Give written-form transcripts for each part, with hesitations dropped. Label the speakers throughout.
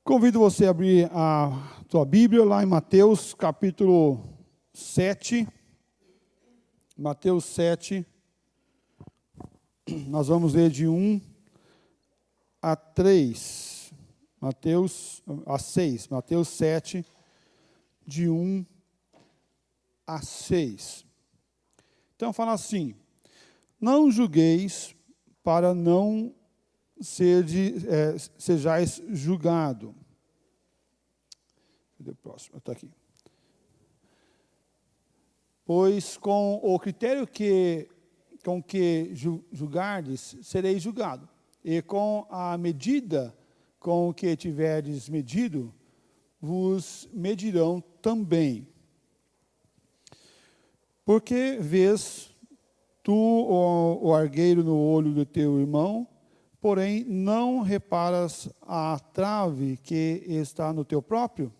Speaker 1: Convido você a abrir a sua Bíblia lá em Mateus, capítulo 7. Mateus 7. Nós vamos ler de 1 a 3. A 6. Mateus 7, de 1 a 6. Então, fala assim: não julgueis para não sejais julgado. Cadê o próximo? Está aqui. Pois com o critério com que julgardes, sereis julgado. E com a medida com que tiverdes medido, vos medirão também. Porque vês tu o argueiro no olho do teu irmão, porém não reparas a trave que está no teu próprio?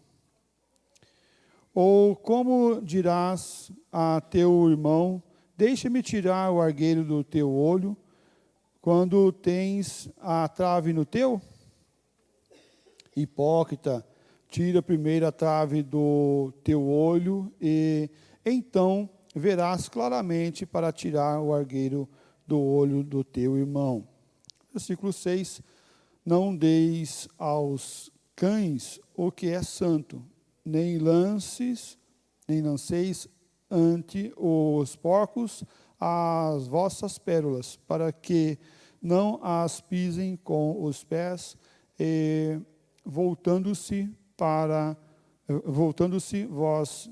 Speaker 1: Ou como dirás a teu irmão: deixa-me tirar o argueiro do teu olho, quando tens a trave no teu? Hipócrita, tira primeiro a trave do teu olho, e então verás claramente para tirar o argueiro do olho do teu irmão. Versículo 6, não deis aos cães o que é santo, nem lanceis ante os porcos as vossas pérolas, para que não as pisem com os pés, e voltando-se vós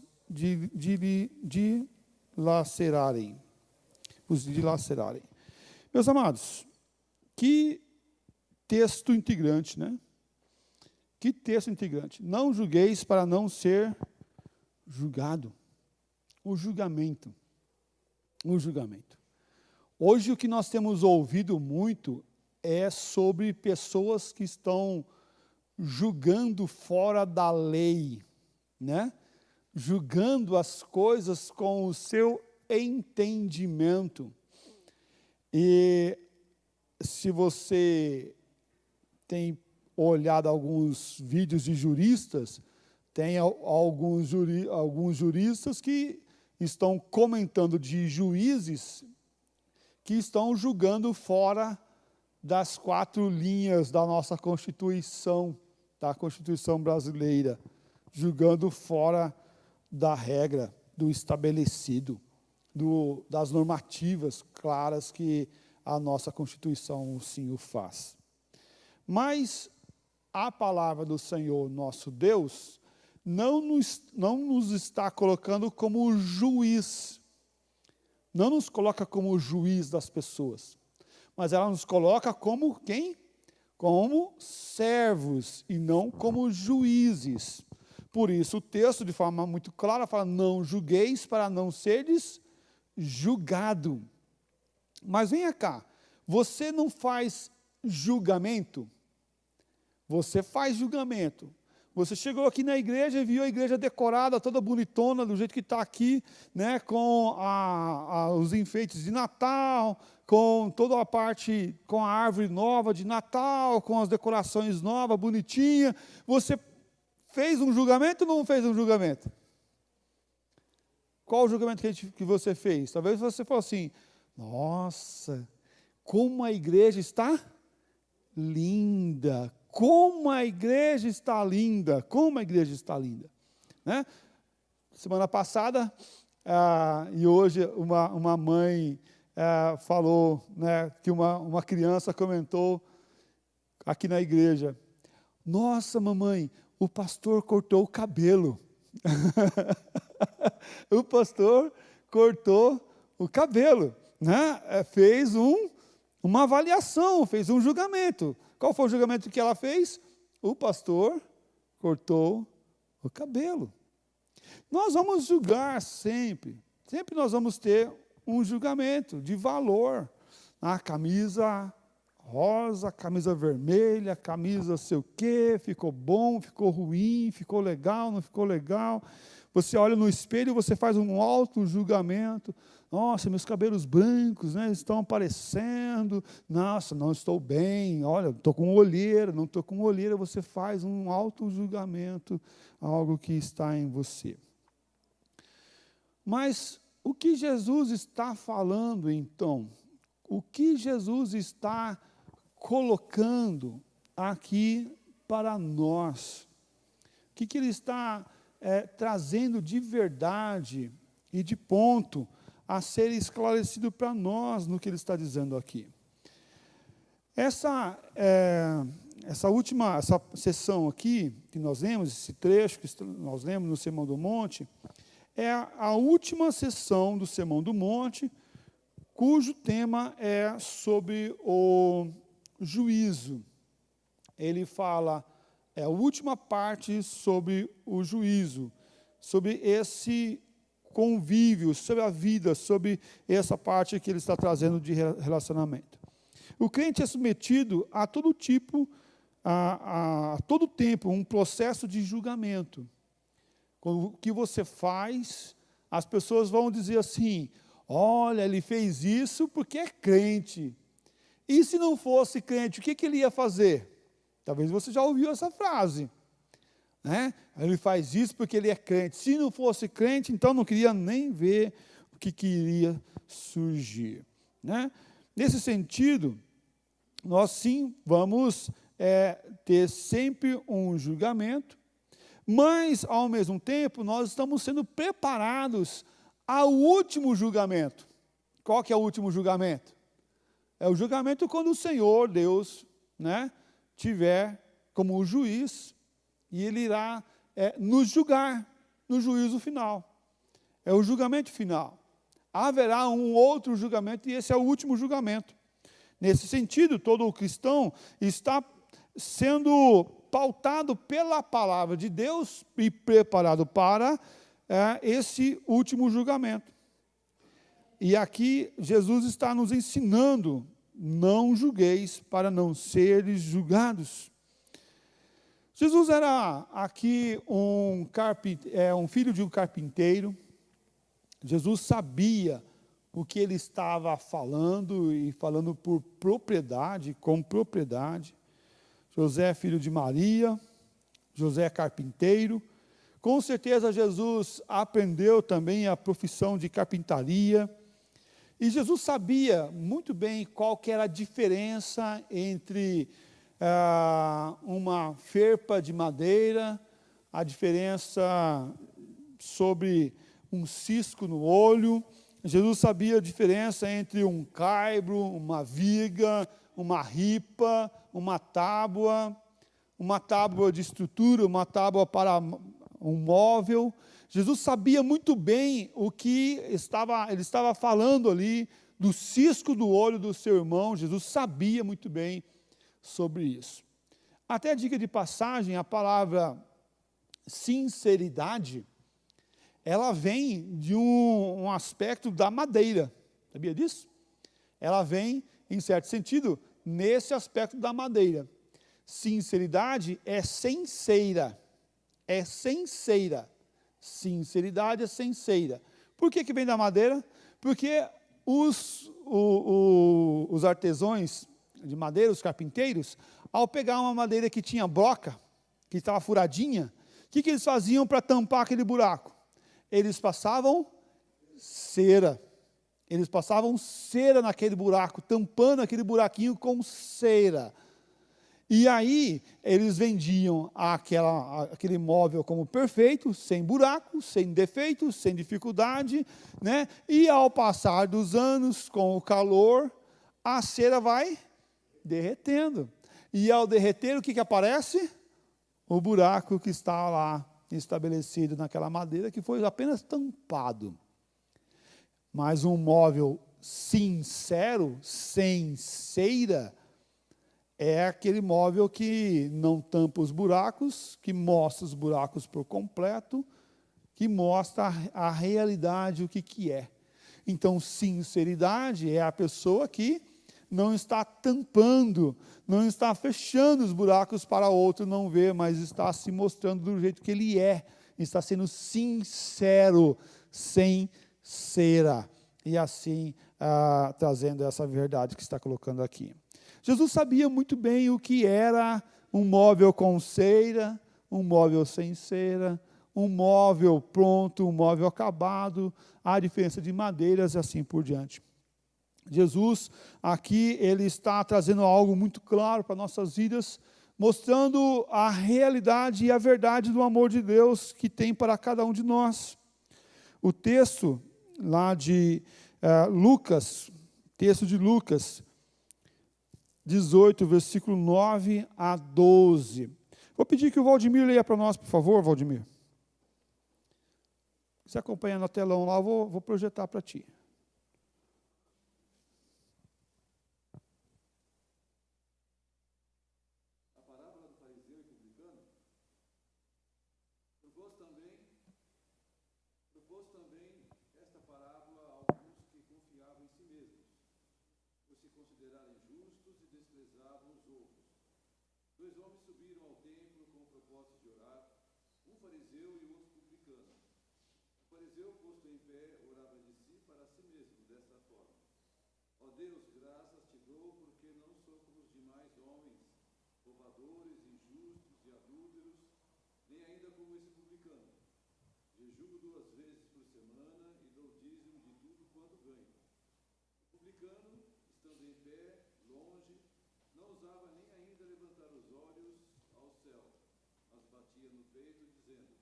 Speaker 1: os dilacerarem. Meus amados, que texto integrante, né? Que texto integrante. Não julgueis para não ser julgado. O julgamento. O julgamento. Hoje o que nós temos ouvido muito é sobre pessoas que estão julgando fora da lei, né? Julgando as coisas com o seu entendimento. E se você tem olhado alguns vídeos de juristas, tem alguns juristas que estão comentando de juízes que estão julgando fora das 4 linhas da nossa Constituição, da Constituição brasileira, julgando fora da regra, do estabelecido, das normativas claras que a nossa Constituição sim o faz. Mas a palavra do Senhor nosso Deus não nos está colocando como juiz, não nos coloca como juiz das pessoas, mas ela nos coloca como quem? Como servos e não como juízes. Por isso o texto, de forma muito clara, fala: não julgueis para não seres julgado. Mas venha cá, você não faz julgamento? Você faz julgamento. Você chegou aqui na igreja e viu a igreja decorada, toda bonitona, do jeito que está aqui, né, com os enfeites de Natal, com toda a parte, com a árvore nova de Natal, com as decorações novas, bonitinha. Você fez um julgamento ou não fez um julgamento? Qual o julgamento que você fez? Talvez você falou assim: nossa, como a igreja está linda, como a igreja está linda, como a igreja está linda, né? Semana passada, e hoje, uma mãe falou, né, que uma criança comentou aqui na igreja: nossa, mamãe, o pastor cortou o cabelo. O pastor cortou o cabelo, né? Fez uma avaliação, fez um julgamento. Qual foi o julgamento que ela fez? O pastor cortou o cabelo. Nós vamos julgar sempre nós vamos ter um julgamento de valor. A camisa rosa, camisa vermelha, camisa sei o quê, ficou bom, ficou ruim, ficou legal, não ficou legal. Você olha no espelho e você faz um auto-julgamento. Nossa, meus cabelos brancos, né, estão aparecendo. Nossa, não estou bem. Olha, estou com olheira, não estou com olheira. Você faz um auto-julgamento, algo que está em você. Mas o que Jesus está falando, então? O que Jesus está colocando aqui para nós? O que ele está trazendo de verdade e de ponto a ser esclarecido para nós no que ele está dizendo aqui? Essa sessão aqui, que nós lemos, esse trecho que nós lemos no Sermão do Monte, é a última sessão do Sermão do Monte, cujo tema é sobre o juízo. Ele fala, é a última parte sobre o juízo, sobre esse convívio, sobre a vida, sobre essa parte que ele está trazendo de relacionamento. O crente é submetido a todo tipo, a todo tempo, um processo de julgamento. O que você faz, as pessoas vão dizer assim, olha, ele fez isso porque é crente. E se não fosse crente, o que ele ia fazer? Talvez você já ouviu essa frase. Né? Ele faz isso porque ele é crente. Se não fosse crente, então não queria nem ver o que iria surgir. Né? Nesse sentido, nós sim vamos ter sempre um julgamento, mas, ao mesmo tempo, nós estamos sendo preparados ao último julgamento. Qual que é o último julgamento? É o julgamento quando o Senhor, Deus, né, tiver como o juiz, e Ele irá nos julgar no juízo final. É o julgamento final. Haverá um outro julgamento, e esse é o último julgamento. Nesse sentido, todo cristão está sendo pautado pela palavra de Deus e preparado para esse último julgamento. E aqui Jesus está nos ensinando, não julgueis para não seres julgados. Jesus era aqui um filho de um carpinteiro. Jesus sabia o que ele estava falando, e falando por propriedade, com propriedade. José, filho de Maria, José carpinteiro. Com certeza Jesus aprendeu também a profissão de carpintaria. E Jesus sabia muito bem qual que era a diferença entre uma ferpa de madeira, a diferença sobre um cisco no olho. Jesus sabia a diferença entre um caibro, uma viga, uma ripa, uma tábua de estrutura, uma tábua para um móvel. Jesus sabia muito bem o que ele estava falando ali, do cisco do olho do seu irmão. Jesus sabia muito bem sobre isso. Até dica de passagem, a palavra sinceridade, ela vem de um aspecto da madeira. Sabia disso? Ela vem, em certo sentido, nesse aspecto da madeira. Sinceridade é senceira. É senceira. Sinceridade é senceira. Por que vem da madeira? Porque os artesãos de madeira, os carpinteiros, ao pegar uma madeira que tinha broca, que estava furadinha, o que eles faziam para tampar aquele buraco? Eles passavam cera. Eles passavam cera naquele buraco, tampando aquele buraquinho com cera. E aí, eles vendiam aquele móvel como perfeito, sem buraco, sem defeito, sem dificuldade, né? E ao passar dos anos, com o calor, a cera vai derretendo. E ao derreter, o que aparece? O buraco que está lá estabelecido naquela madeira, que foi apenas tampado. Mas um móvel sincero, sem cera, é aquele móvel que não tampa os buracos, que mostra os buracos por completo, que mostra a realidade, o que é. Então, sinceridade é a pessoa que não está tampando, não está fechando os buracos para outro não ver, mas está se mostrando do jeito que ele é, está sendo sincero, sem cera. E assim, trazendo essa verdade que está colocando aqui. Jesus sabia muito bem o que era um móvel com cera, um móvel sem cera, um móvel pronto, um móvel acabado, a diferença de madeiras e assim por diante. Jesus, aqui, ele está trazendo algo muito claro para nossas vidas, mostrando a realidade e a verdade do amor de Deus que tem para cada um de nós. O texto lá de Lucas, texto de Lucas 18, versículo 9 a 12. Vou pedir que o Valdemir leia para nós, por favor, Valdemir. Você acompanha no telão lá, eu vou projetar para ti.
Speaker 2: A parábola do fariseu e publicano propôs também esta parábola a alguns que confiavam em si mesmos, por se considerarem justos e desprezavam os outros. 2 homens subiram ao templo com o propósito de orar, um fariseu e outro publicano. O fariseu, posto em pé, orava de si para si mesmo, desta forma: ó Deus, graças te dou, porque não sou como os demais homens, roubadores, injustos e adúlteros, nem ainda como esse publicano. Jejuo 2 vezes por semana e dou dízimo de tudo quanto ganho. O publicano, estando em pé, longe, não ousava nem ainda levantar os olhos ao céu, mas batia no peito, dizendo: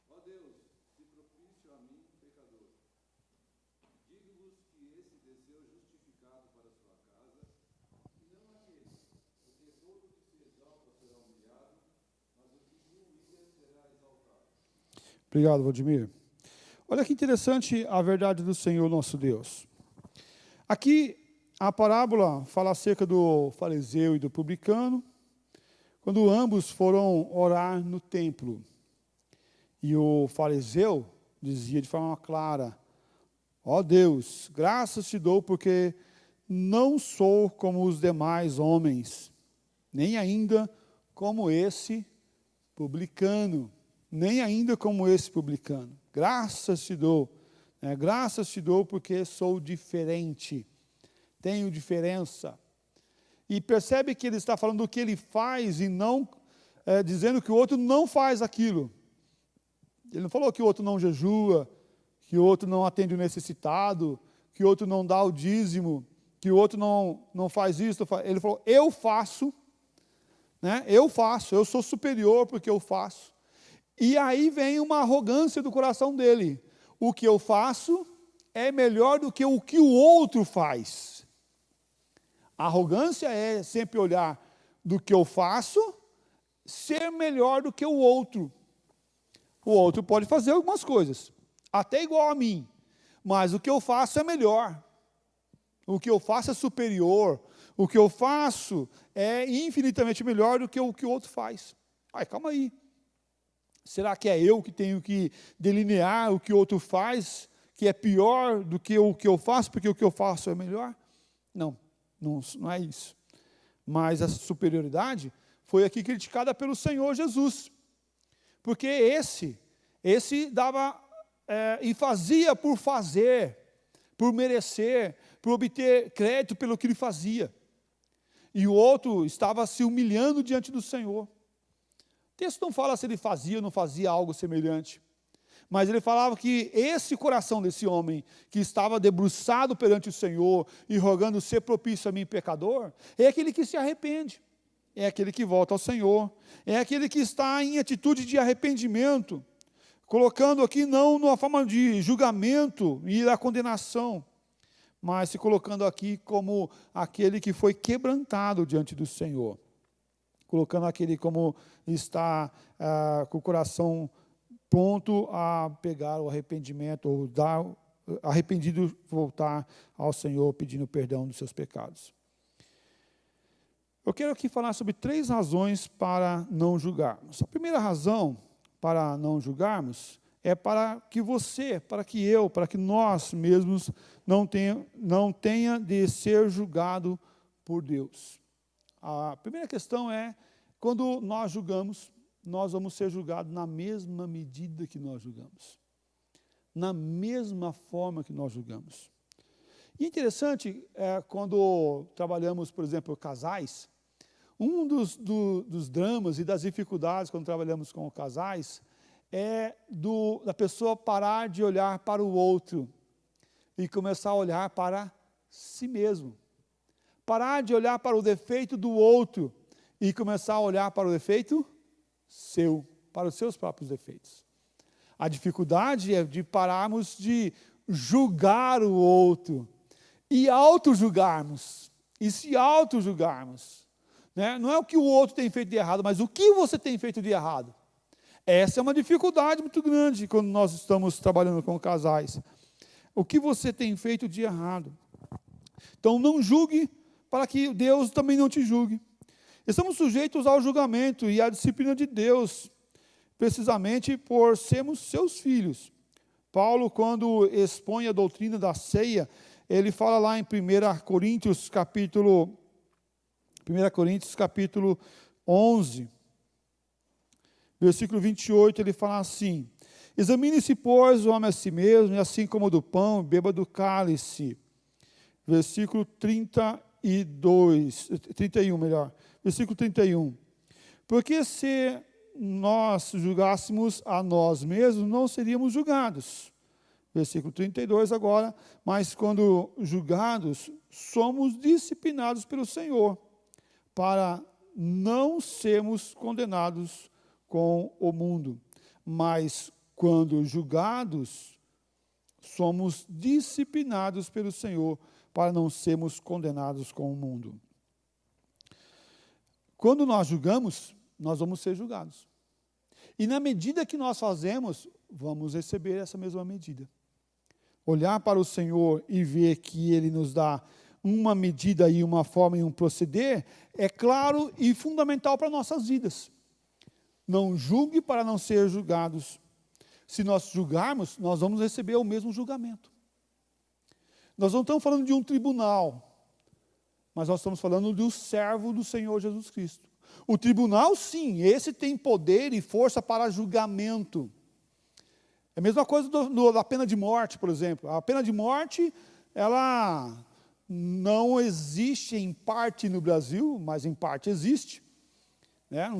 Speaker 2: ó Deus, se propício a mim, pecador. Digo-vos que esse desceu justificado para sua casa, e não aquele, porque todo o que se exalta será humilhado, mas o que se humilha será exaltado.
Speaker 1: Obrigado, Valdemir. Olha que interessante a verdade do Senhor nosso Deus. Aqui, a parábola fala acerca do fariseu e do publicano, quando ambos foram orar no templo. E o fariseu dizia de forma clara: ó Deus, graças te dou, porque não sou como os demais homens, nem ainda como esse publicano. Nem ainda como esse publicano. Graças te dou. Graças te dou porque sou diferente. Tenho diferença. E percebe que ele está falando do que ele faz e não dizendo que o outro não faz aquilo. Ele não falou que o outro não jejua, que o outro não atende o necessitado, que o outro não dá o dízimo, que o outro não faz isso. Ele falou: eu faço, eu sou superior porque eu faço. E aí vem uma arrogância do coração dele. O que eu faço é melhor do que o outro faz. A arrogância é sempre olhar do que eu faço, ser melhor do que o outro. O outro pode fazer algumas coisas, até igual a mim, mas o que eu faço é melhor. O que eu faço é superior. O que eu faço é infinitamente melhor do que o outro faz. Calma aí. Será que é eu que tenho que delinear o que o outro faz, que é pior do que o que eu faço, porque o que eu faço é melhor? Não é isso. Mas essa superioridade foi aqui criticada pelo Senhor Jesus. Porque esse dava e fazia por fazer, por merecer, por obter crédito pelo que ele fazia. E o outro estava se humilhando diante do Senhor. O texto não fala se ele fazia ou não fazia algo semelhante, mas ele falava que esse coração desse homem, que estava debruçado perante o Senhor e rogando ser propício a mim, pecador, é aquele que se arrepende, é aquele que volta ao Senhor, é aquele que está em atitude de arrependimento, colocando aqui não numa forma de julgamento e da condenação, mas se colocando aqui como aquele que foi quebrantado diante do Senhor. Colocando aquele como está com o coração pronto a pegar o arrependimento, ou dar arrependido, voltar ao Senhor pedindo perdão dos seus pecados. Eu quero aqui falar sobre 3 razões para não julgarmos. A primeira razão para não julgarmos é para que você, para que eu, para que nós mesmos não tenha de ser julgado por Deus. A primeira questão é, quando nós julgamos, nós vamos ser julgados na mesma medida que nós julgamos. Na mesma forma que nós julgamos. E é interessante, quando trabalhamos, por exemplo, casais, um dos dramas e das dificuldades quando trabalhamos com casais é da pessoa parar de olhar para o outro e começar a olhar para si mesmo. Parar de olhar para o defeito do outro e começar a olhar para o defeito seu, para os seus próprios defeitos. A dificuldade é de pararmos de julgar o outro e auto-julgarmos, e se auto-julgarmos. Né? Não é o que o outro tem feito de errado, mas o que você tem feito de errado. Essa é uma dificuldade muito grande quando nós estamos trabalhando com casais. O que você tem feito de errado. Então não julgue para que Deus também não te julgue. Estamos sujeitos ao julgamento e à disciplina de Deus, precisamente por sermos seus filhos. Paulo, quando expõe a doutrina da ceia, ele fala lá em 1 Coríntios capítulo 11, versículo 28, ele fala assim: examine-se, pois, o homem a si mesmo, e assim como do pão, beba do cálice. Versículo 31, versículo 31. Porque se nós julgássemos a nós mesmos, não seríamos julgados. Versículo 32 agora, mas quando julgados, somos disciplinados pelo Senhor, para não sermos condenados com o mundo. Mas quando julgados, somos disciplinados pelo Senhor, para não sermos condenados com o mundo. Quando nós julgamos, nós vamos ser julgados. E na medida que nós fazemos, vamos receber essa mesma medida. Olhar para o Senhor e ver que Ele nos dá uma medida e uma forma e um proceder, é claro e fundamental para nossas vidas. Não julgue para não ser julgados. Se nós julgarmos, nós vamos receber o mesmo julgamento. Nós não estamos falando de um tribunal, mas nós estamos falando do servo do Senhor Jesus Cristo. O tribunal, sim, esse tem poder e força para julgamento. É a mesma coisa da pena de morte, por exemplo. A pena de morte, ela não existe em parte no Brasil, mas em parte existe. Né? Não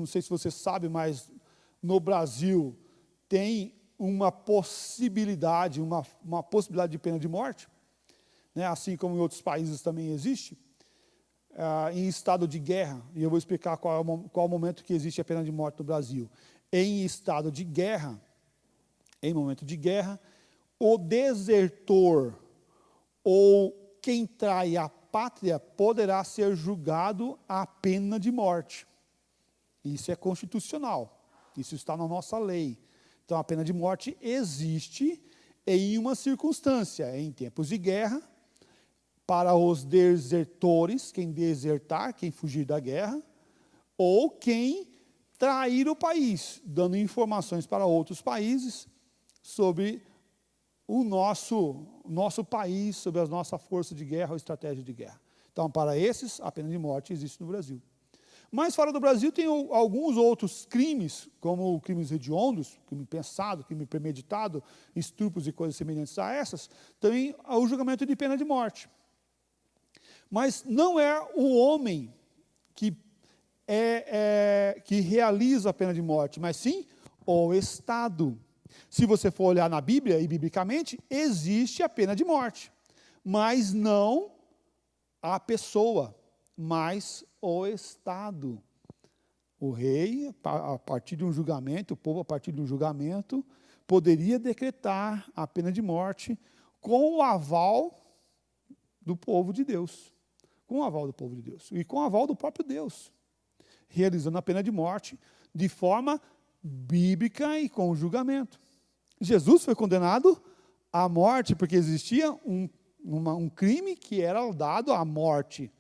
Speaker 1: sei se você sabe, mas no Brasil tem uma possibilidade de pena de morte, né? Assim como em outros países também existe, em estado de guerra. E eu vou explicar qual é o momento que existe a pena de morte no Brasil. Em estado de guerra, em momento de guerra, o desertor ou quem trai a pátria poderá ser julgado à pena de morte. Isso é constitucional, isso está na nossa lei. Então a pena de morte existe em uma circunstância, em tempos de guerra, para os desertores, quem desertar, quem fugir da guerra, ou quem trair o país, dando informações para outros países sobre o nosso país, sobre a nossa força de guerra ou estratégia de guerra. Então, para esses, a pena de morte existe no Brasil. Mas fora do Brasil tem alguns outros crimes, como crimes hediondos, crime pensado, crime premeditado, estupros e coisas semelhantes a essas, também há o julgamento de pena de morte. Mas não é o homem que realiza a pena de morte, mas sim o Estado. Se você for olhar na Bíblia, e biblicamente, existe a pena de morte, mas não a pessoa, mas o Estado. O rei, a partir de um julgamento, o povo, a partir de um julgamento, poderia decretar a pena de morte com o aval do povo de Deus. Com o aval do povo de Deus. E com o aval do próprio Deus. Realizando a pena de morte de forma bíblica e com julgamento. Jesus foi condenado à morte porque existia um crime que era dado à morte.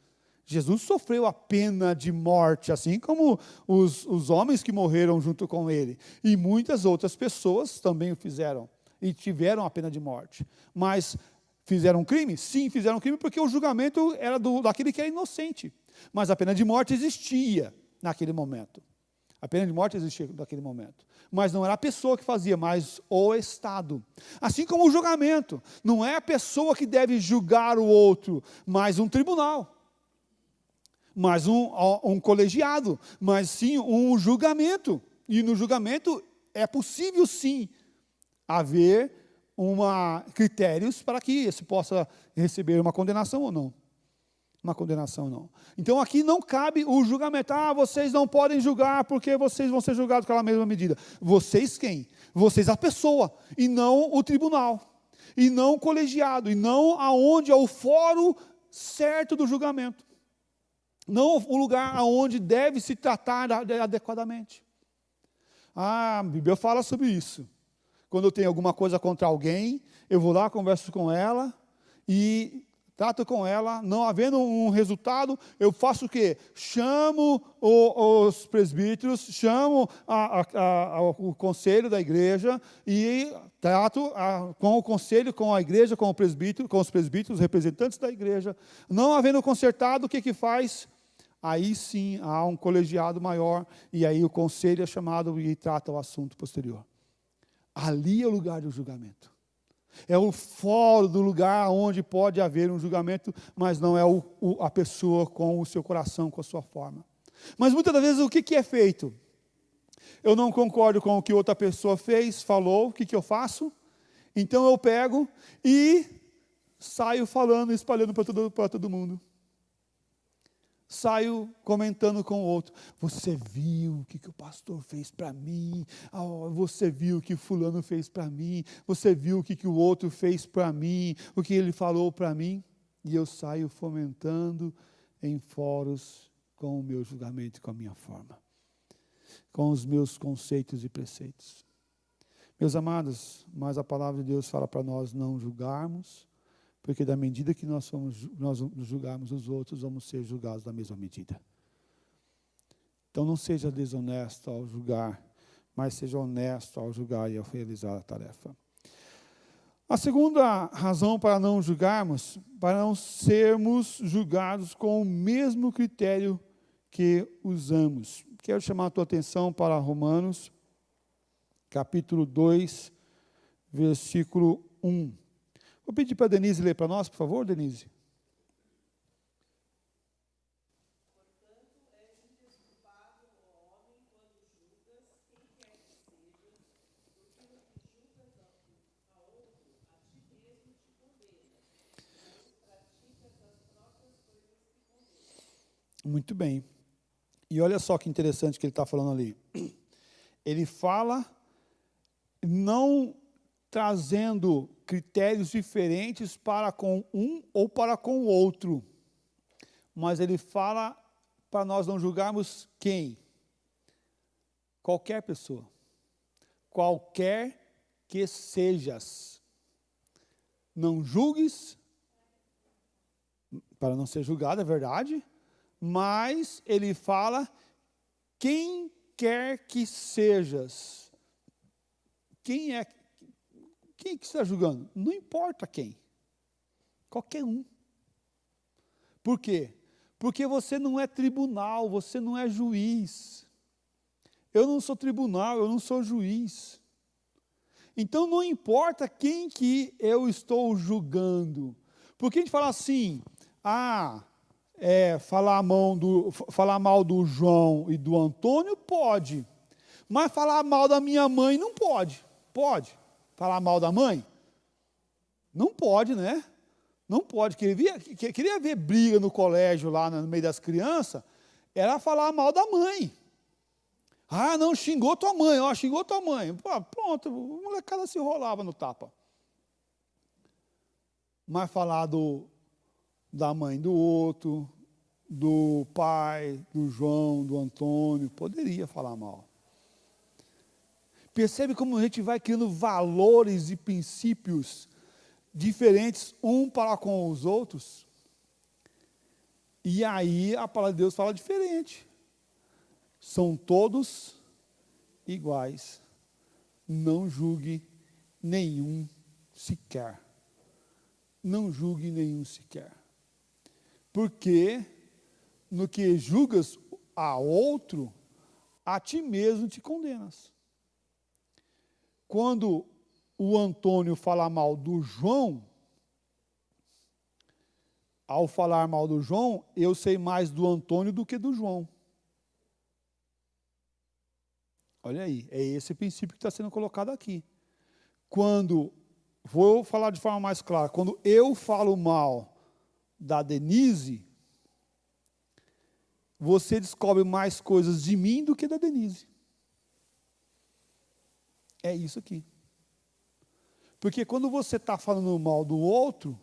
Speaker 1: Jesus sofreu a pena de morte, assim como os homens que morreram junto com ele. E muitas outras pessoas também o fizeram e tiveram a pena de morte. Mas fizeram um crime? Sim, fizeram um crime porque o julgamento era daquele que era inocente. Mas a pena de morte existia naquele momento. A pena de morte existia naquele momento. Mas não era a pessoa que fazia, mas o Estado. Assim como o julgamento. Não é a pessoa que deve julgar o outro, mas um tribunal. Mas um colegiado. Mas sim um julgamento. E no julgamento é possível sim haver critérios para que se possa receber uma condenação ou não. Uma condenação não. Então aqui não cabe o julgamento. Vocês não podem julgar porque vocês vão ser julgados com aquela mesma medida. Vocês quem? Vocês a pessoa, e não o tribunal, e não o colegiado, e não aonde é o fórum certo do julgamento. Não o lugar aonde deve se tratar adequadamente. A Bíblia fala sobre isso. Quando eu tenho alguma coisa contra alguém, eu vou lá, converso com ela e trato com ela, não havendo um resultado, eu faço o quê? Chamo os presbíteros, chamo o conselho da igreja e trato com o conselho, com a igreja, com os presbíteros, representantes da igreja. Não havendo consertado, o que faz? Aí sim há um colegiado maior e aí o conselho é chamado e trata o assunto posterior. Ali é o lugar do julgamento. É o fórum do lugar onde pode haver um julgamento, mas não é a pessoa com o seu coração, com a sua forma. Mas muitas das vezes o que é feito? Eu não concordo com o que outra pessoa fez, falou, o que eu faço? Então eu pego e saio falando, espalhando para todo mundo. Saio comentando com o outro. Você viu o que o pastor fez para mim? Você viu o que fulano fez para mim? Você viu o que o outro fez para mim? O que ele falou para mim? E eu saio fomentando em fóruns com o meu julgamento, com a minha forma. Com os meus conceitos e preceitos. Meus amados, mas a palavra de Deus fala para nós não julgarmos, porque da medida que nós julgarmos os outros, vamos ser julgados da mesma medida. Então não seja desonesto ao julgar, mas seja honesto ao julgar e ao realizar a tarefa. A segunda razão para não julgarmos, para não sermos julgados com o mesmo critério que usamos. Quero chamar a tua atenção para Romanos, capítulo 2, versículo 1. Vou pedir para a Denise ler para nós, por favor, Denise.
Speaker 3: Portanto, és indesculpável, ó homem, quando julgas quem quer que seja, porque no que julgas a outro, a ti mesmo te condenas, pois praticas as próprias coisas que condenas.
Speaker 1: Muito bem. E olha só que interessante que ele está falando ali. Ele fala não trazendo critérios diferentes para com um ou para com o outro. Mas ele fala para nós não julgarmos quem? Qualquer pessoa. Qualquer que sejas. Não julgues, para não ser julgado, é verdade, mas ele fala quem quer que sejas. Quem que está julgando? Não importa quem. Qualquer um. Por quê? Porque você não é tribunal, você não é juiz. Eu não sou tribunal, eu não sou juiz. Então não importa quem que eu estou julgando. Porque a gente fala assim, falar mal do João e do Antônio pode. Mas falar mal da minha mãe não pode. Pode. Falar mal da mãe? Não pode, né? Não pode. Queria ver briga no colégio, lá no meio das crianças, era falar mal da mãe. Não, xingou tua mãe, xingou tua mãe. Pronto, a molecada se enrolava no tapa. Mas falar da mãe do outro, do pai, do João, do Antônio, poderia falar mal. Percebe como a gente vai criando valores e princípios diferentes um para com os outros? E aí a palavra de Deus fala diferente. São todos iguais. Não julgue nenhum sequer. Não julgue nenhum sequer. Porque no que julgas a outro, a ti mesmo te condenas. Quando o Antônio fala mal do João, ao falar mal do João, eu sei mais do Antônio do que do João. Olha aí, é esse princípio que está sendo colocado aqui. Quando, vou falar de forma mais clara, quando eu falo mal da Denise, você descobre mais coisas de mim do que da Denise. É isso aqui. Porque quando você está falando mal do outro,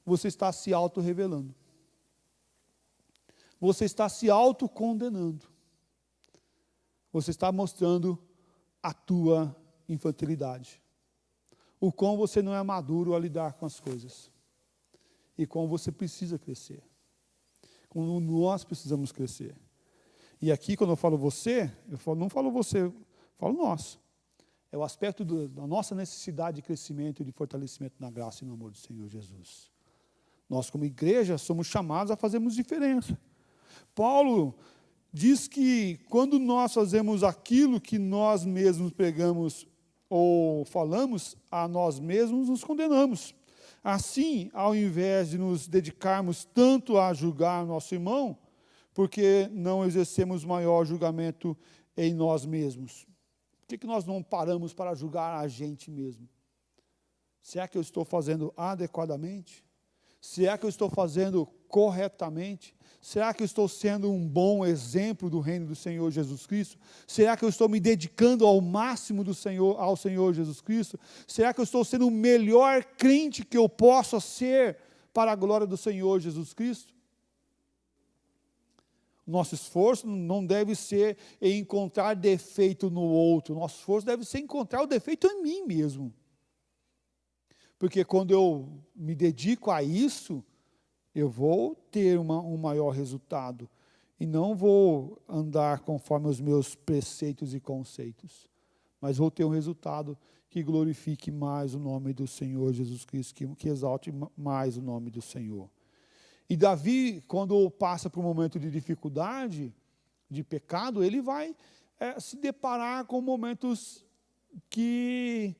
Speaker 1: você está se auto-revelando. Você está se auto-condenando. Você está mostrando a tua infantilidade. O quão você não é maduro a lidar com as coisas. E como você precisa crescer. Como nós precisamos crescer. E aqui, quando eu falo você, não falo você, eu falo nós. É o aspecto da nossa necessidade de crescimento e de fortalecimento na graça e no amor do Senhor Jesus. Nós, como igreja, somos chamados a fazermos diferença. Paulo diz que quando nós fazemos aquilo que nós mesmos pregamos ou falamos, a nós mesmos nos condenamos. Assim, ao invés de nos dedicarmos tanto a julgar nosso irmão, porque não exercemos maior julgamento em nós mesmos? Por que nós não paramos para julgar a gente mesmo? Será que eu estou fazendo adequadamente? Será que eu estou fazendo corretamente? Será que eu estou sendo um bom exemplo do reino do Senhor Jesus Cristo? Será que eu estou me dedicando ao máximo ao Senhor Jesus Cristo? Será que eu estou sendo o melhor crente que eu possa ser para a glória do Senhor Jesus Cristo? Nosso esforço não deve ser em encontrar defeito no outro. Nosso esforço deve ser encontrar o defeito em mim mesmo. Porque quando eu me dedico a isso, eu vou ter um maior resultado. E não vou andar conforme os meus preceitos e conceitos. Mas vou ter um resultado que glorifique mais o nome do Senhor Jesus Cristo, que exalte mais o nome do Senhor. E Davi, quando passa por um momento de dificuldade, de pecado, ele vai se deparar com momentos que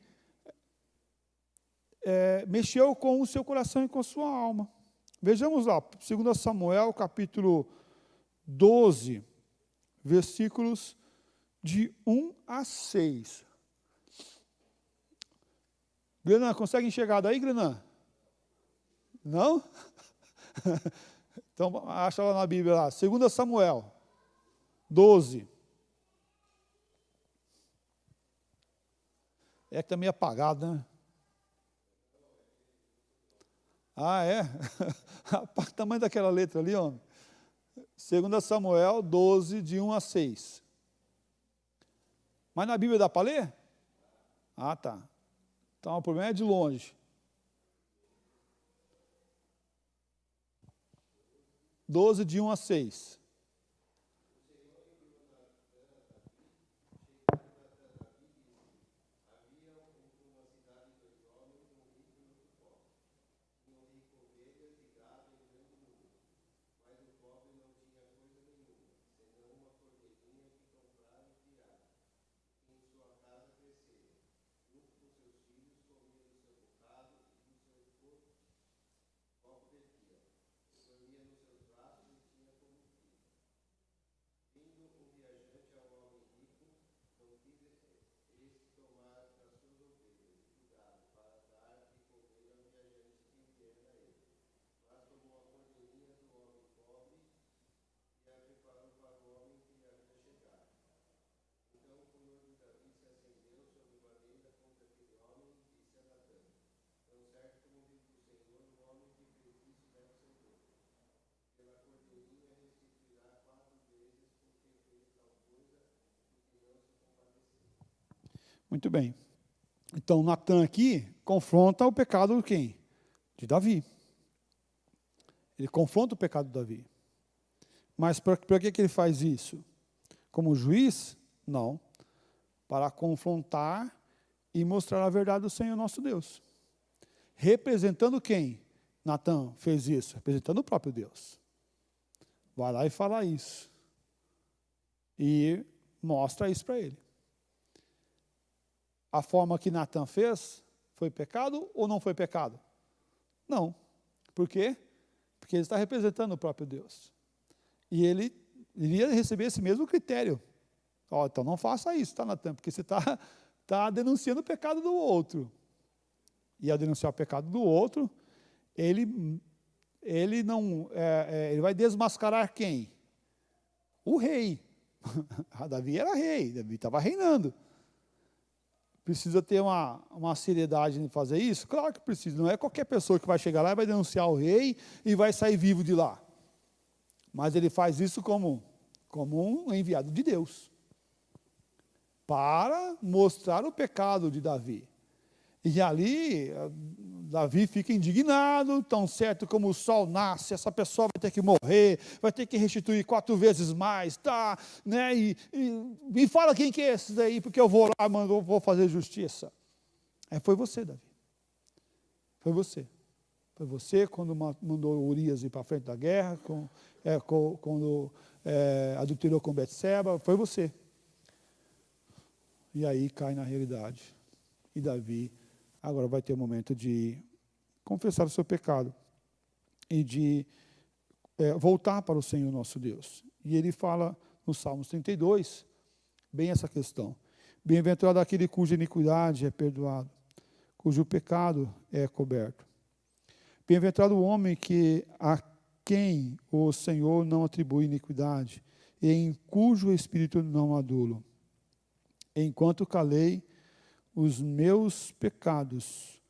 Speaker 1: mexeu com o seu coração e com a sua alma. Vejamos lá, 2 Samuel, capítulo 12, versículos de 1 a 6. Grenan, consegue enxergar daí, Grenan? Não? Então, acha lá na Bíblia, lá, 2 Samuel 12. É que está meio apagado, né? Ah, é? O tamanho daquela letra ali, homem. 2 Samuel 12, de 1 a 6. Mas na Bíblia dá para ler? Ah, tá. Então o problema é de longe. 12, de 1 a 6. Muito bem. Então, Natan aqui confronta o pecado de quem? De Davi. Ele confronta o pecado de Davi. Mas para que ele faz isso? Como juiz? Não. Para confrontar e mostrar a verdade do Senhor nosso Deus. Representando quem? Natan fez isso? Representando o próprio Deus. Vai lá e fala isso. E Mostra isso para ele. A forma que Natan fez foi pecado ou não foi pecado? Não. Por quê? Porque ele está representando o próprio Deus. E ele iria receber esse mesmo critério. Então não faça isso, tá, Natan? Porque você está denunciando o pecado do outro. E ao denunciar o pecado do outro, ele vai desmascarar quem? O rei. Davi era rei, Davi estava reinando. Precisa ter uma seriedade em fazer isso? Claro que precisa. Não é qualquer pessoa que vai chegar lá e vai denunciar o rei e vai sair vivo de lá. Mas ele faz isso como um enviado de Deus, para mostrar o pecado de Davi. E ali, Davi fica indignado, tão certo como o sol nasce, essa pessoa vai ter que morrer, vai ter que restituir 4 vezes mais, tá? Né? E me fala quem que é esse daí, porque eu vou lá, vou fazer justiça. Foi você, Davi. Foi você. Foi você quando mandou Urias ir para frente da guerra, quando adulterou com Betseba, foi você. E aí cai na realidade. E Davi agora vai ter o momento de confessar o seu pecado e de voltar para o Senhor nosso Deus. E ele fala no Salmos 32, bem essa questão. Bem-aventurado aquele cuja iniquidade é perdoado, cujo pecado é coberto. Bem-aventurado o homem a quem o Senhor não atribui iniquidade, e em cujo espírito não adulo. Enquanto calei, os meus pecados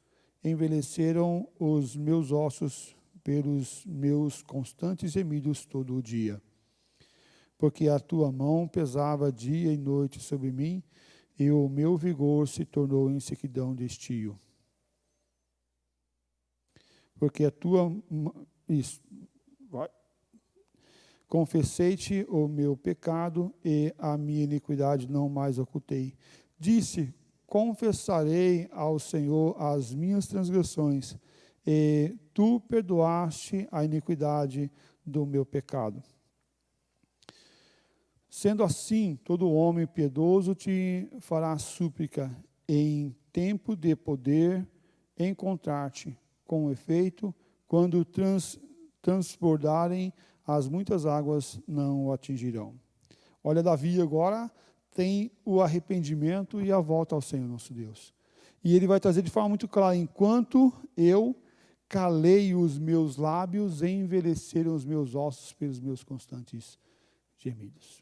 Speaker 1: envelheceram os meus ossos pelos meus constantes gemidos todo o dia. Porque a tua mão pesava dia e noite sobre mim, e o meu vigor se tornou em sequidão de estio. Porque a tua... Confessei-te o meu pecado, e a minha iniquidade não mais ocultei. Disse: confessarei ao Senhor as minhas transgressões, e tu perdoaste a iniquidade do meu pecado. Sendo assim, todo homem piedoso te fará súplica em tempo de poder encontrar-te. Com efeito, quando transbordarem, as muitas águas não o atingirão. Olha, Davi agora tem o arrependimento e a volta ao Senhor nosso Deus. E ele vai trazer de forma muito clara: enquanto eu calei os meus lábios, envelheceram os meus ossos pelos meus constantes gemidos.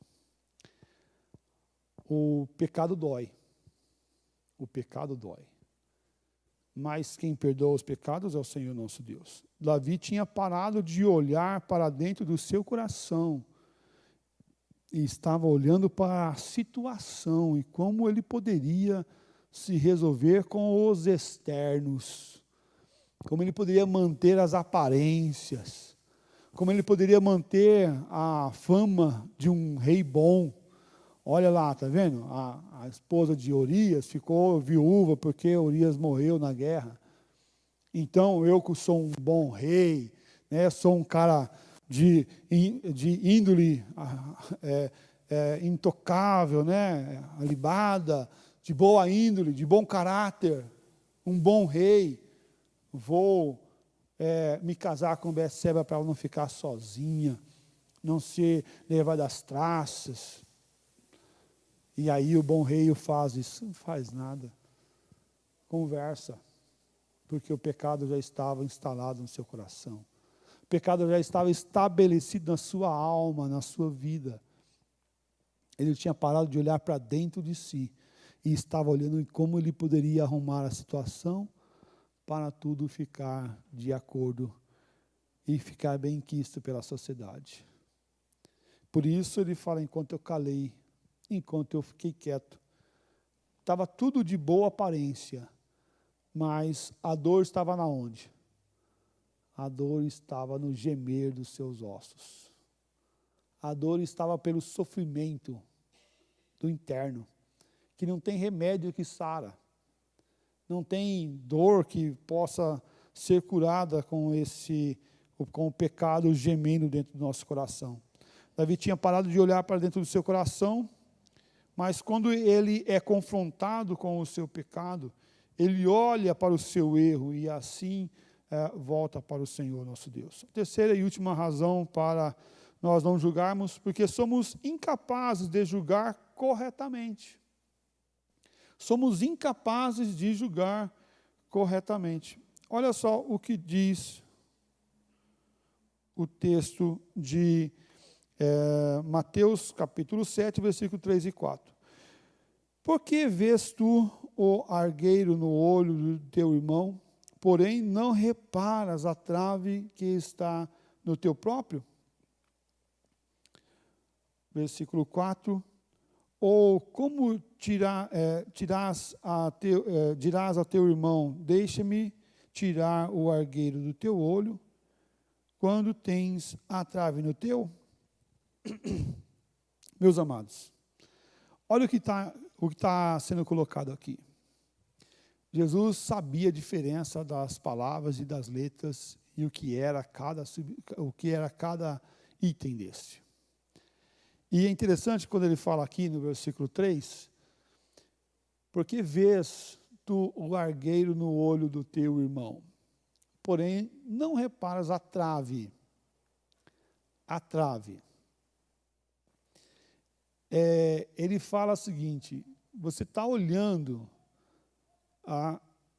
Speaker 1: O pecado dói. O pecado dói. Mas quem perdoa os pecados é o Senhor nosso Deus. Davi tinha parado de olhar para dentro do seu coração e estava olhando para a situação e como ele poderia se resolver com os externos, como ele poderia manter as aparências, como ele poderia manter a fama de um rei bom. Olha lá, está vendo? A esposa de Urias ficou viúva porque Urias morreu na guerra. Então, eu que sou um bom rei, né, sou um cara de índole intocável, né, alibada, de boa índole, de bom caráter, um bom rei. Vou me casar com Betseba para ela não ficar sozinha, não ser levada às traças. E aí o bom rei faz isso, não faz nada. Conversa, porque o pecado já estava instalado no seu coração. O pecado já estava estabelecido na sua alma, na sua vida. Ele tinha parado de olhar para dentro de si e estava olhando em como ele poderia arrumar a situação para tudo ficar de acordo e ficar bem quisto pela sociedade. Por isso ele fala: enquanto eu calei, enquanto eu fiquei quieto, estava tudo de boa aparência, mas a dor estava na onde? A dor estava no gemer dos seus ossos. A dor estava pelo sofrimento do interno, que não tem remédio que sara. Não tem dor que possa ser curada com o pecado gemendo dentro do nosso coração. Davi tinha parado de olhar para dentro do seu coração, mas quando ele é confrontado com o seu pecado, ele olha para o seu erro e assim volta para o Senhor nosso Deus. A terceira e última razão para nós não julgarmos, porque somos incapazes de julgar corretamente. Somos incapazes de julgar corretamente. Olha só o que diz o texto de Mateus capítulo 7, versículo 3 e 4. Por que vês tu o argueiro no olho do teu irmão, porém não reparas a trave que está no teu próprio? Versículo 4. Ou como dirás a teu irmão, deixa-me tirar o argueiro do teu olho, quando tens a trave no teu? Meus amados, olha o que está sendo colocado aqui. Jesus sabia a diferença das palavras e das letras e o que era cada item desse. E é interessante quando ele fala aqui no versículo 3, porque vês tu o argueiro no olho do teu irmão, porém não reparas a trave. A trave. Ele fala o seguinte, você está olhando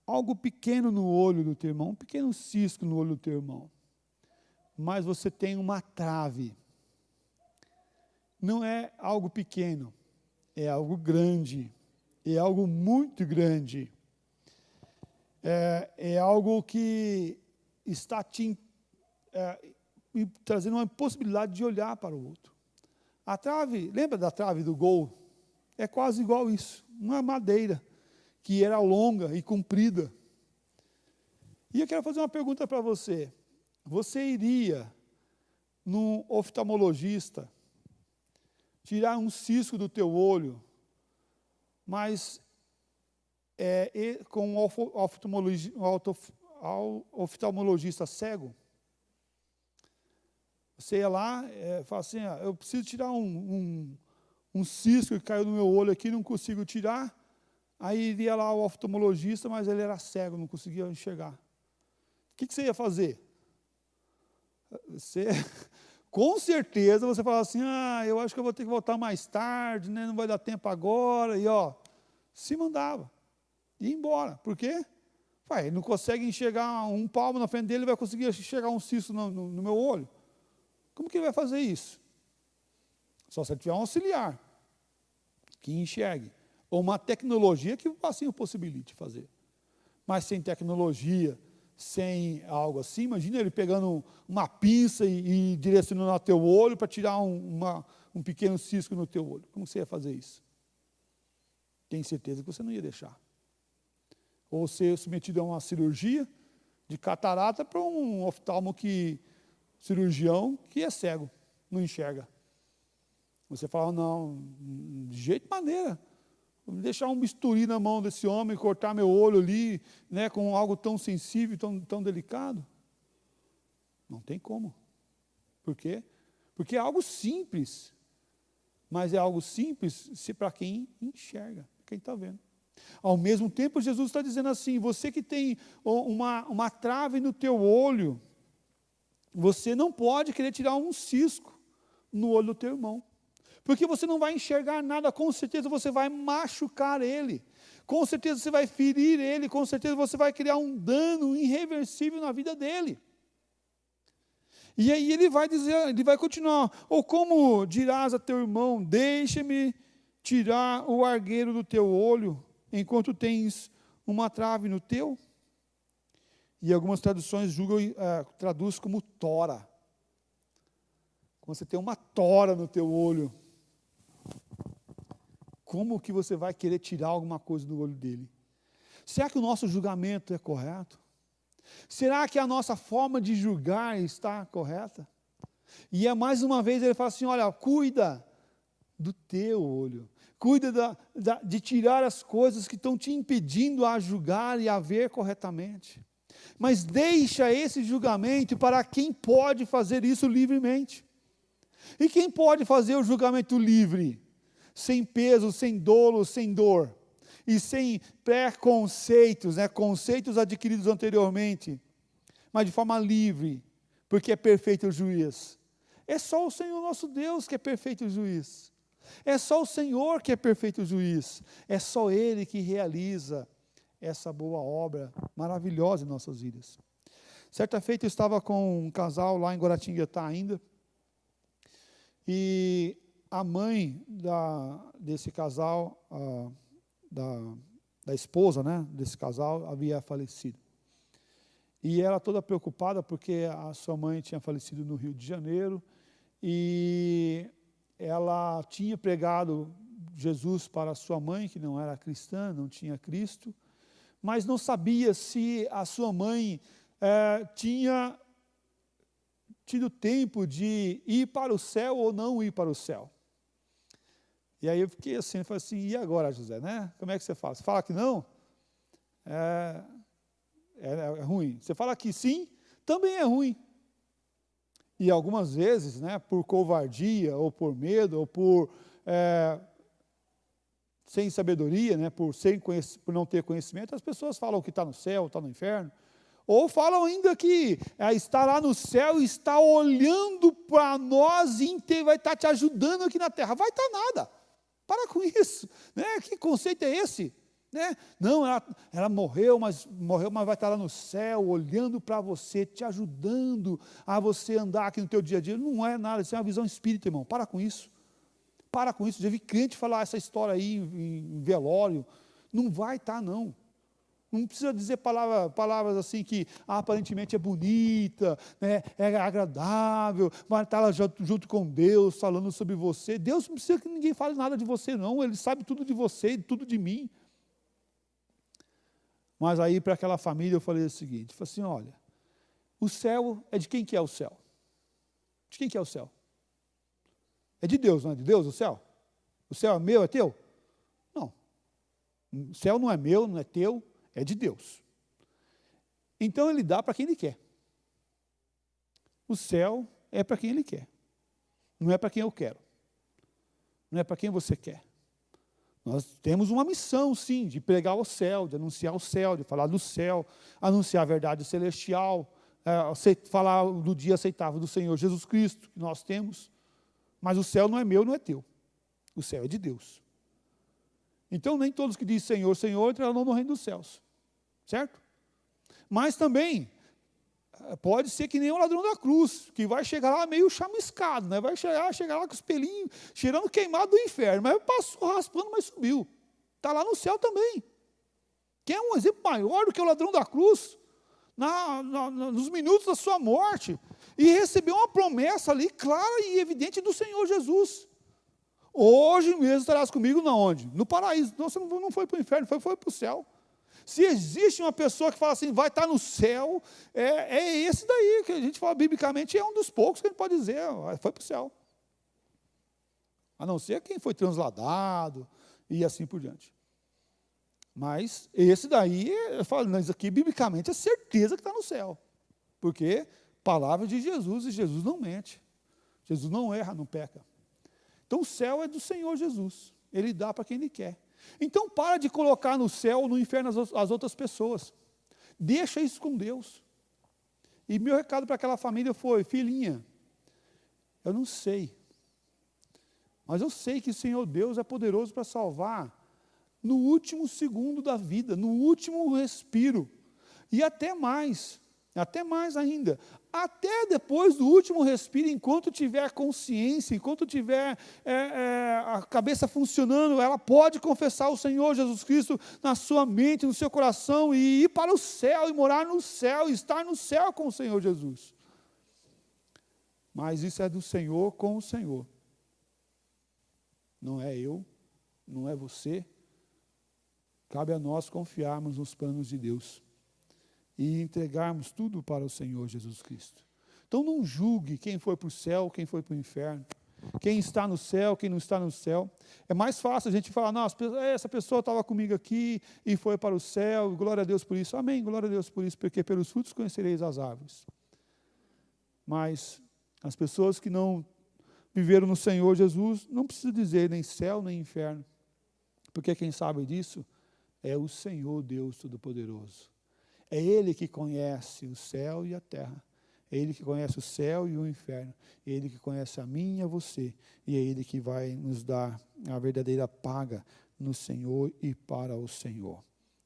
Speaker 1: algo pequeno no olho do teu irmão, um pequeno cisco no olho do teu irmão, mas você tem uma trave. Não é algo pequeno, é algo grande, é algo muito grande. É algo que está te trazendo uma possibilidade de olhar para o outro. A trave, lembra da trave do gol? É quase igual isso, uma madeira que era longa e comprida. E eu quero fazer uma pergunta para você. Você iria num oftalmologista tirar um cisco do teu olho, mas com um oftalmologista cego? Você ia lá e fala assim, eu preciso tirar um cisco que caiu no meu olho aqui, não consigo tirar. Aí iria lá o oftalmologista, mas ele era cego, não conseguia enxergar. O que você ia fazer? Com certeza você fala assim, eu acho que eu vou ter que voltar mais tarde, né? Não vai dar tempo agora, e se mandava, ia embora. Por quê? Ele não consegue enxergar um palmo na frente dele, ele vai conseguir enxergar um cisco no meu olho. Como que ele vai fazer isso? Só se ele tiver um auxiliar que enxergue, ou uma tecnologia que assim o possibilite fazer. Mas sem tecnologia, sem algo assim, imagina ele pegando uma pinça e direcionando ao teu olho para tirar um pequeno cisco no teu olho. Como você ia fazer isso? Tenho certeza que você não ia deixar. Ou ser submetido a uma cirurgia de catarata para um cirurgião que é cego, não enxerga. Você fala, não, de jeito maneira. Vou deixar um bisturi na mão desse homem, cortar meu olho ali, né, com algo tão sensível, tão delicado. Não tem como. Por quê? Porque é algo simples. Mas é algo simples para quem enxerga, quem está vendo. Ao mesmo tempo, Jesus está dizendo assim, você que tem uma trave no teu olho, você não pode querer tirar um cisco no olho do teu irmão. Porque você não vai enxergar nada, com certeza você vai machucar ele, com certeza você vai ferir ele, com certeza você vai criar um dano irreversível na vida dele. E aí ele vai dizer, ele vai continuar, ou como dirás a teu irmão, deixa-me tirar o argueiro do teu olho, enquanto tens uma trave no teu? E algumas traduções traduz como tora. Quando você tem uma tora no teu olho, como que você vai querer tirar alguma coisa do olho dele? Será que o nosso julgamento é correto? Será que a nossa forma de julgar está correta? E mais uma vez ele fala assim, olha, cuida do teu olho. Cuida de tirar as coisas que estão te impedindo a julgar e a ver corretamente. Mas deixa esse julgamento para quem pode fazer isso livremente. E quem pode fazer o julgamento livre? sem peso, sem dolo, sem dor, e sem preconceitos, né, conceitos adquiridos anteriormente, mas de forma livre, porque é perfeito o juiz. É só o Senhor nosso Deus que é perfeito o juiz. É só o Senhor que é perfeito o juiz. É só Ele que realiza essa boa obra maravilhosa em nossas vidas. Certa feita eu estava com um casal lá em Guaratinguetá ainda, e a mãe desse casal, da esposa, né, desse casal, havia falecido. E ela toda preocupada porque a sua mãe tinha falecido no Rio de Janeiro, e ela tinha pregado Jesus para a sua mãe, que não era cristã, não tinha Cristo, mas não sabia se a sua mãe tinha tido tempo de ir para o céu ou não ir para o céu. E aí eu fiquei assim, eu falei assim, e agora, José, né? Como é que você fala? Você fala que não? É ruim. Você fala que sim, também é ruim. E algumas vezes, né, por covardia, ou por medo, ou por sem sabedoria, né, por não ter conhecimento, as pessoas falam que está no céu, está no inferno. Ou falam ainda que está lá no céu e está olhando para nós e vai estar te ajudando aqui na terra. Vai estar nada. Para com isso. Né? Que conceito é esse? Né? Não, ela morreu, mas vai estar lá no céu, olhando para você, te ajudando a você andar aqui no teu dia a dia. Não é nada, isso é uma visão espírita, irmão. Para com isso. Para com isso. Já vi crente falar essa história aí em velório. Não vai estar, não. Não precisa dizer palavras assim que aparentemente é bonita, né, é agradável, vai estar lá junto com Deus, falando sobre você. Deus não precisa que ninguém fale nada de você, não. Ele sabe tudo de você, tudo de mim. Mas aí para aquela família eu falei o seguinte, falei assim, olha, o céu é de quem que é o céu? De quem que é o céu? É de Deus, não é de Deus o céu? O céu é meu, é teu? Não. O céu não é meu, não é teu, é de Deus. Então Ele dá para quem Ele quer. O céu é para quem Ele quer. Não é para quem eu quero. Não é para quem você quer. Nós temos uma missão, sim, de pregar o céu, de anunciar o céu, de falar do céu, anunciar a verdade celestial, falar do dia aceitável do Senhor Jesus Cristo, que nós temos. Mas o céu não é meu, não é teu. O céu é de Deus. Então, nem todos que dizem Senhor, Senhor, entrarão no reino dos céus. Certo? Mas também, pode ser que nem o ladrão da cruz, que vai chegar lá meio chamiscado, né? Vai chegar lá com os pelinhos, cheirando queimado do inferno, mas passou raspando, mas subiu. Está lá no céu também. Quer um exemplo maior do que o ladrão da cruz? Nos minutos da sua morte, e recebeu uma promessa ali, clara e evidente do Senhor Jesus. Hoje mesmo estarás comigo na onde? No paraíso. Então você não foi para o inferno, foi para o céu. Se existe uma pessoa que fala assim, vai estar no céu, é esse daí, que a gente fala biblicamente, é um dos poucos que a gente pode dizer, foi para o céu. A não ser quem foi transladado, e assim por diante. Mas esse daí, eu falo, mas aqui biblicamente é certeza que está no céu. Porque palavra de Jesus, e Jesus não mente. Jesus não erra, não peca. Então o céu é do Senhor Jesus. Ele dá para quem Ele quer. Então para de colocar no céu ou no inferno as outras pessoas. Deixa isso com Deus. E meu recado para aquela família foi, filhinha, eu não sei, mas eu sei que o Senhor Deus é poderoso para salvar no último segundo da vida, no último respiro, e até mais ainda, até depois do último respiro, enquanto tiver consciência, enquanto tiver a cabeça funcionando, ela pode confessar o Senhor Jesus Cristo na sua mente, no seu coração, e ir para o céu, e morar no céu, e estar no céu com o Senhor Jesus. Mas isso é do Senhor com o Senhor. Não é eu, não é você. Cabe a nós confiarmos nos planos de Deus e entregarmos tudo para o Senhor Jesus Cristo. Então não julgue quem foi para o céu, quem foi para o inferno, quem está no céu, quem não está no céu. É mais fácil a gente falar, não, essa pessoa estava comigo aqui e foi para o céu, glória a Deus por isso. Amém, glória a Deus por isso, porque pelos frutos conhecereis as árvores. Mas as pessoas que não viveram no Senhor Jesus, não precisa dizer nem céu nem inferno, porque quem sabe disso é o Senhor Deus Todo-Poderoso. É Ele que conhece o céu e a terra. É Ele que conhece o céu e o inferno. É Ele que conhece a mim e a você. E é Ele que vai nos dar a verdadeira paga no Senhor e para o Senhor.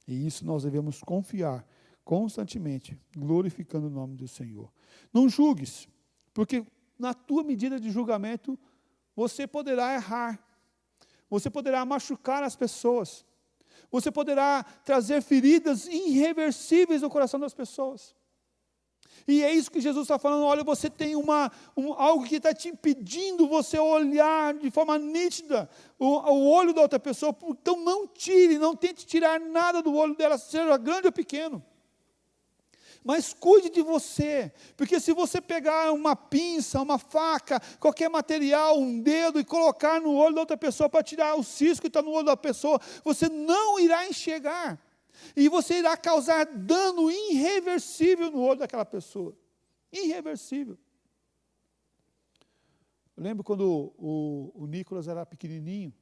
Speaker 1: E isso nós devemos confiar constantemente, glorificando o nome do Senhor. Não julgues, porque na tua medida de julgamento, você poderá errar. Você poderá machucar as pessoas. Você poderá trazer feridas irreversíveis no coração das pessoas. E é isso que Jesus está falando. Olha, você tem algo que está te impedindo você olhar de forma nítida o olho da outra pessoa. Então não tire, não tente tirar nada do olho dela, seja grande ou pequeno. Mas cuide de você, porque se você pegar uma pinça, uma faca, qualquer material, um dedo e colocar no olho da outra pessoa para tirar o cisco que está no olho da pessoa, você não irá enxergar. E você irá causar dano irreversível no olho daquela pessoa. Irreversível. Eu lembro quando o Nicolas era pequenininho,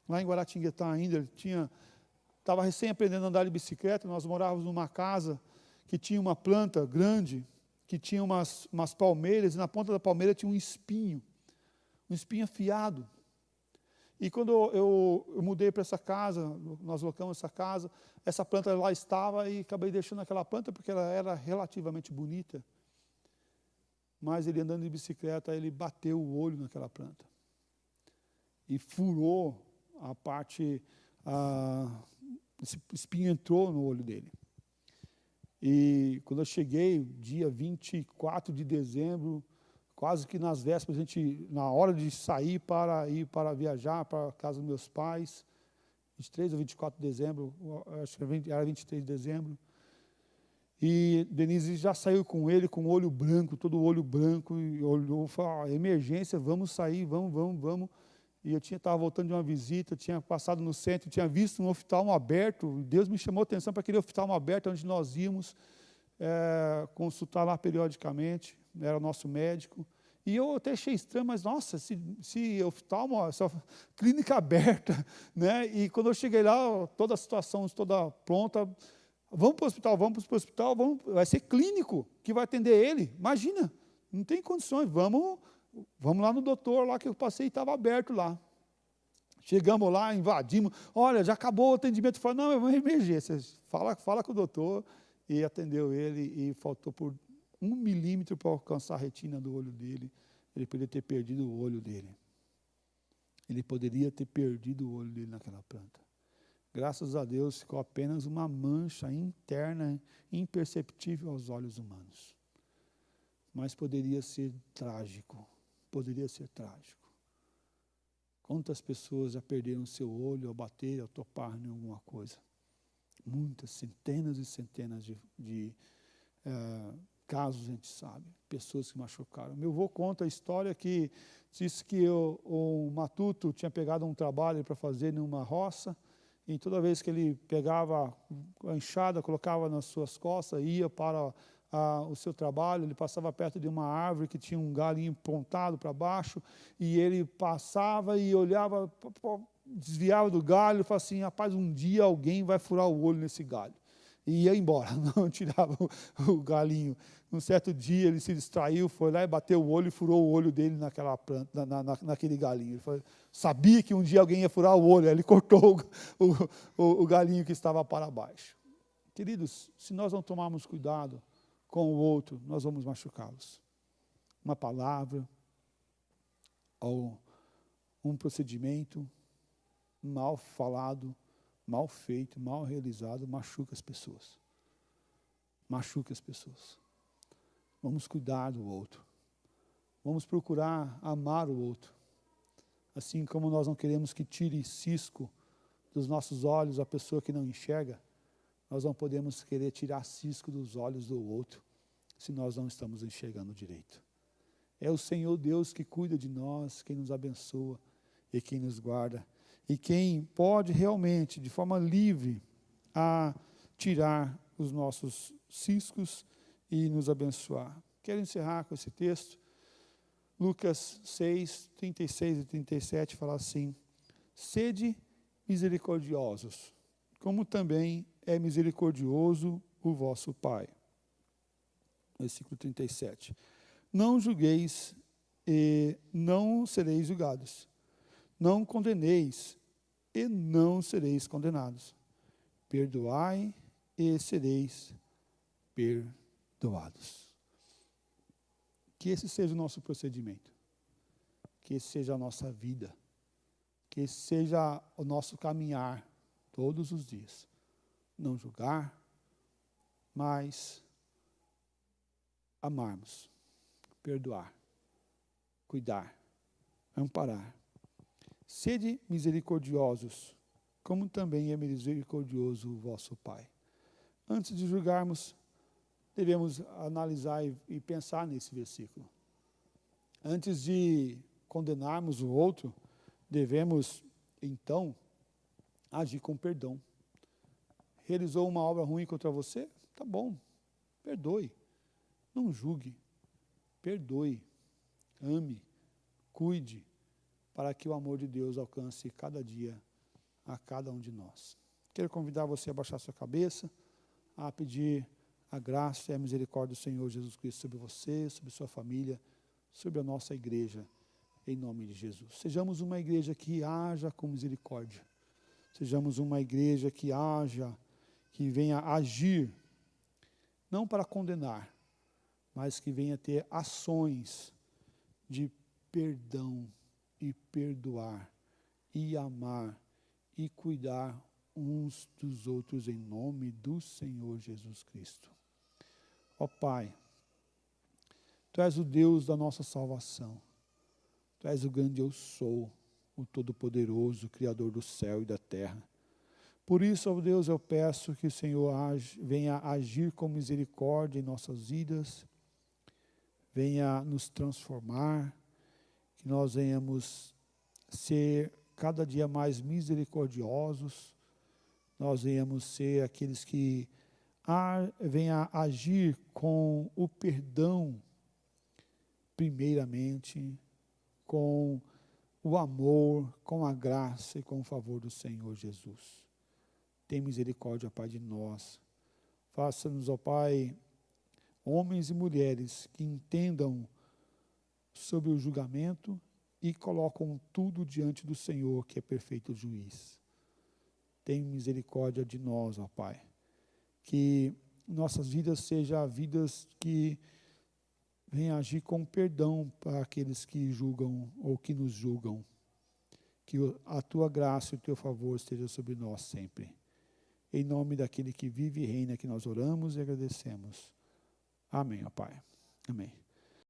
Speaker 1: lá em Guaratinguetá ainda, ele estava recém aprendendo a andar de bicicleta, nós morávamos numa casa que tinha uma planta grande, que tinha umas palmeiras, e na ponta da palmeira tinha um espinho afiado. E quando eu mudei para essa casa, nós locamos essa planta lá estava, e acabei deixando aquela planta, porque ela era relativamente bonita. Mas ele andando de bicicleta, ele bateu o olho naquela planta. E furou a parte, esse espinho entrou no olho dele. E quando eu cheguei, dia 24 de dezembro, quase que nas vésperas, na hora de sair para ir para viajar para a casa dos meus pais, 23 ou 24 de dezembro, acho que era 23 de dezembro, e Denise já saiu com ele, com o olho branco, todo o olho branco, e olhou, falou, emergência, vamos sair, vamos. E eu estava voltando de uma visita, tinha passado no centro, tinha visto um oftalmo aberto, e Deus me chamou a atenção para aquele oftalmo aberto, onde nós íamos consultar lá periodicamente, era o nosso médico. E eu até achei estranho, mas nossa, se oftalmo, essa clínica aberta, né? E quando eu cheguei lá, toda a situação toda pronta, vamos para o hospital, vai ser clínico que vai atender ele, imagina, não tem condições, vamos lá no doutor, lá que eu passei, estava aberto lá. Chegamos lá, invadimos, olha, já acabou o atendimento, falei, não, é uma emergência, fala com o doutor, e atendeu ele, e faltou por 1 milímetro para alcançar a retina do olho dele, ele poderia ter perdido o olho dele. Ele poderia ter perdido o olho dele naquela planta. Graças a Deus, ficou apenas uma mancha interna, imperceptível aos olhos humanos. Mas poderia ser trágico. Poderia ser trágico. Quantas pessoas já perderam seu olho ao bater, ao topar em alguma coisa? Muitas, centenas e centenas de casos a gente sabe. Pessoas que machucaram. Meu avô conta a história que disse que o matuto tinha pegado um trabalho para fazer numa roça, e toda vez que ele pegava a enxada, colocava nas suas costas, ia para o seu trabalho, ele passava perto de uma árvore que tinha um galinho pontado para baixo, e ele passava e olhava, desviava do galho, e falava assim, rapaz, um dia alguém vai furar o olho nesse galho. E ia embora, não tirava o galinho. Um certo dia ele se distraiu, foi lá e bateu o olho e furou o olho dele naquela planta, naquele galinho. Ele falou, sabia que um dia alguém ia furar o olho, aí ele cortou o galinho que estava para baixo. Queridos, se nós não tomarmos cuidado com o outro, nós vamos machucá-los. Uma palavra, ou um procedimento mal falado, mal feito, mal realizado, machuca as pessoas. Machuca as pessoas. Vamos cuidar do outro. Vamos procurar amar o outro. Assim como nós não queremos que tire cisco dos nossos olhos a pessoa que não enxerga, nós não podemos querer tirar cisco dos olhos do outro, se nós não estamos enxergando direito. É o Senhor Deus que cuida de nós, quem nos abençoa e quem nos guarda, e quem pode realmente, de forma livre, a tirar os nossos ciscos e nos abençoar. Quero encerrar com esse texto. Lucas 6, 36 e 37 fala assim: sede misericordiosos, como também é misericordioso o vosso Pai. Versículo 37. Não julgueis e não sereis julgados. Não condeneis e não sereis condenados. Perdoai e sereis perdoados. Que esse seja o nosso procedimento. Que esse seja a nossa vida. Que esse seja o nosso caminhar todos os dias. Não julgar, mas amarmos, perdoar, cuidar, amparar. Sede misericordiosos, como também é misericordioso o vosso Pai. Antes de julgarmos, devemos analisar e pensar nesse versículo. Antes de condenarmos o outro, devemos, então, agir com perdão. Realizou uma obra ruim contra você? Tá bom, perdoe. Não julgue, perdoe, ame, cuide, para que o amor de Deus alcance cada dia a cada um de nós. Quero convidar você a baixar sua cabeça, a pedir a graça e a misericórdia do Senhor Jesus Cristo sobre você, sobre sua família, sobre a nossa igreja, em nome de Jesus. Sejamos uma igreja que haja com misericórdia. Sejamos uma igreja que haja, que venha agir, não para condenar, mas que venha ter ações de perdão e perdoar e amar e cuidar uns dos outros em nome do Senhor Jesus Cristo. Ó Pai, Tu és o Deus da nossa salvação. Tu és o grande eu sou, o Todo-Poderoso, Criador do céu e da terra. Por isso, ó Deus, eu peço que o Senhor venha agir com misericórdia em nossas vidas, venha nos transformar, que nós venhamos ser cada dia mais misericordiosos, nós venhamos ser aqueles que venham agir com o perdão, primeiramente, com o amor, com a graça e com o favor do Senhor Jesus. Tem misericórdia, Pai, de nós. Faça-nos, ó Pai, homens e mulheres que entendam sobre o julgamento e colocam tudo diante do Senhor, que é perfeito juiz. Tem misericórdia de nós, ó Pai. Que nossas vidas sejam vidas que venham agir com perdão para aqueles que julgam ou que nos julgam. Que a Tua graça e o Teu favor esteja sobre nós sempre. Em nome daquele que vive e reina, que nós oramos e agradecemos. Amém, ó Pai. Amém.